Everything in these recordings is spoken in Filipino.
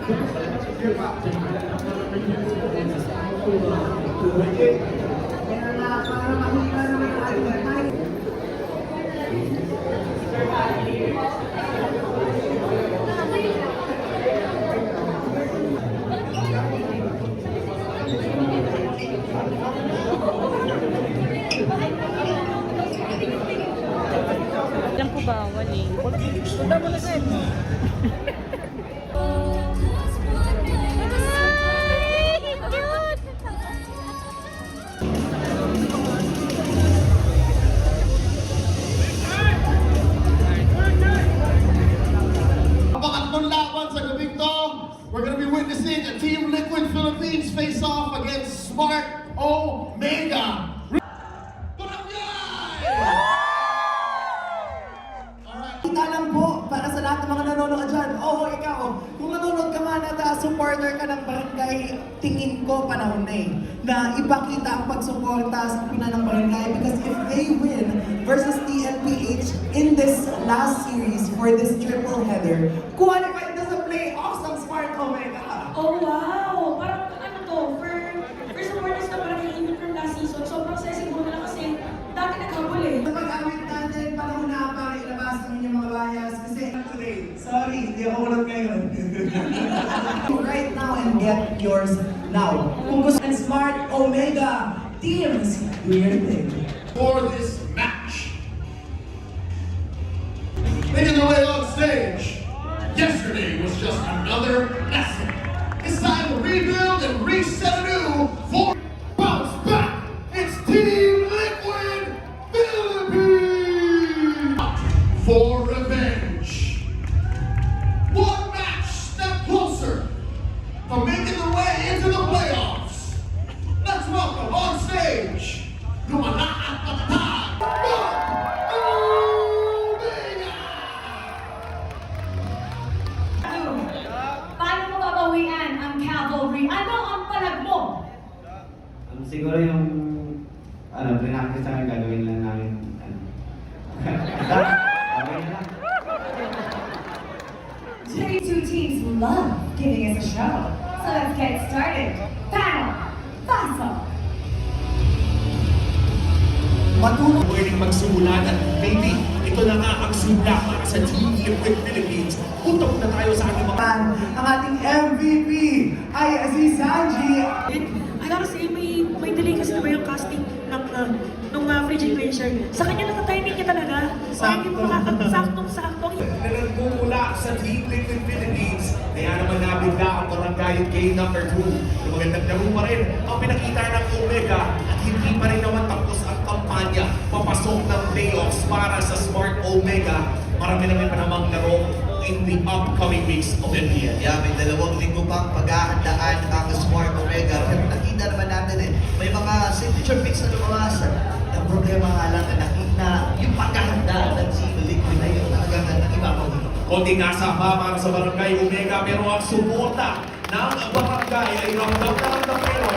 Diyan po bawal eh. Punta mo na sir. We're going to be witnessing a Team Liquid Philippines face-off against Smart Omega. Kita lang po, para sa lahat ng mga nanonood dyan, ikaw, kung nanonood ka man at supporter ka ng barangay, tingin ko panahon na na ipakita ang pagsuporta sa pina ng barangay because if they win versus TLPH in this last series for this triple header, qualified na sa playoffs ng Smart Omega. Oh wow! Parang ano to, for supporters na parang even from last season, sobrang sesig mo na kasi dati naghabol eh. Pag-awit natin, panahon na para ilabas ang inyong mga bias kasi today, sorry, hindi ako ulat ngayon. Right now and get yours now. Kung gusto ng Smart Omega teams, do your thing. For this match, making their way on stage, yesterday was just another lesson. It's time to rebuild and reset anew for bounce back. It's Team Liquid Philippines for revenge. One match step closer to making their way into the playoffs. Let's welcome on stage Lumanaan Katatag, Smart Omega! Paano mo babawian ang cavalry? Ano ang palag mo? Siguro yung pre-practice namin gagawin lang namin okay na lang. Today, two teams love giving us a show. So let's get started. Panel, Faso. Matulong pwedeng magsimulan at maybe ito na nga ang simula para sa Team Liquid Philippines. Putok na tayo sa ating mga... Ang ating MVP ay si Sanji. I gotta say, may delay kasi naman yung casting nung Frigid Glacier. Sa kanya natatiming niya talaga. So hindi mo makakasaktong-saktong. Na nagmumula sa Team Liquid Philippines, kaya naman nabigla ang barangay game number 2. Yung magandang laro pa rin ang pinakita ng Omega at hindi pa rin naman tapos ang kampanya papasok ng playoffs para sa Smart Omega. Marami naman pa namang laro in the upcoming weeks of NBA. Yeah, may 2 linggo pang pag-ahandaan ang Smart Omega. Pero nakita naman natin may mga signature picks na lumawas. Ang problema nga lang na nakita yung paghahanda ng Team Liquid na yun talagang nag-ibabaw. Konting asa pa para sa Barangay Omega pero ang suporta ng barangay ay ramdam na ang pero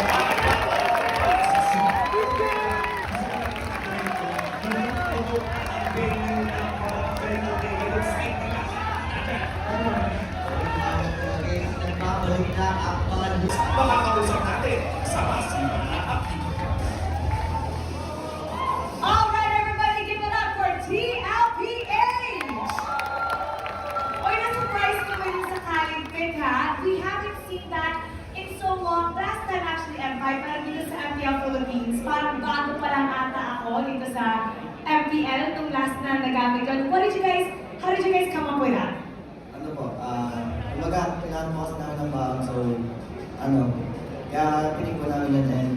Nagbabalik na ang mga makakausap natin sa Masima na Alright, everybody, give it up for TLPH! Oy, na-surprise ko rin sa talent pick, ha? We haven't seen that in so long. Last time actually, M5, parang dito sa MPL Philippines, parang bago pa lang ata ako dito sa MPL nung last na nagamit ko. How did you guys come up with that? ano po, kumbaga, kailangan mo kasi namin ng baon, so, kaya pinig ko namin yan, and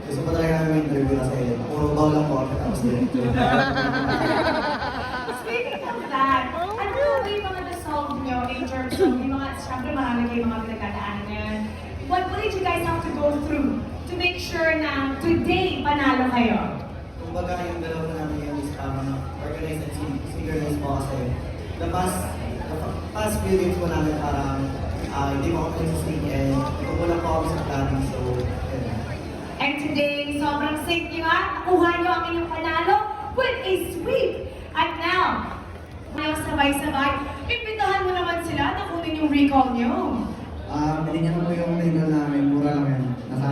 gusto ko talaga namin interview kasi puro baon lang po ako, tapos director. Speaking of that, ano ba yung mga na-solve nyo in terms of yung mga, syempre marami kayong mga pinagkadaanan ngayon. What did you guys have to go through to make sure na today panalo kayo? Kumbaga, yung dalawa namin yan is organized and synchronized po kasi the past few days po namin parang hindi mo ako nagsising and kukulang po ako sa planning, so yun. And today, sobrang safe nyo nga, nakuha nyo ang inyong panalo with a sweep. At now, sabay-sabay, imbitahan mo naman sila na kunin yung recall nyo. Binigyan na po yung legal namin, mura lang yan. Nasa...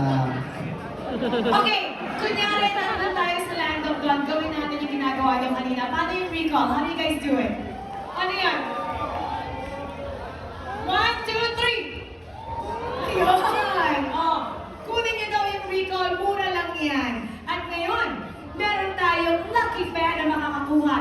Okay, kunyari na tayo sa Land of God, gawin natin yung ginagawa niyo kanina. Paano yung recall? How do you guys do it? Ano yan? 1, 2, 3! Ayun! Oh, kunin niyo daw yung recall, mura lang yan. At ngayon, meron tayong lucky pair na makakakuha.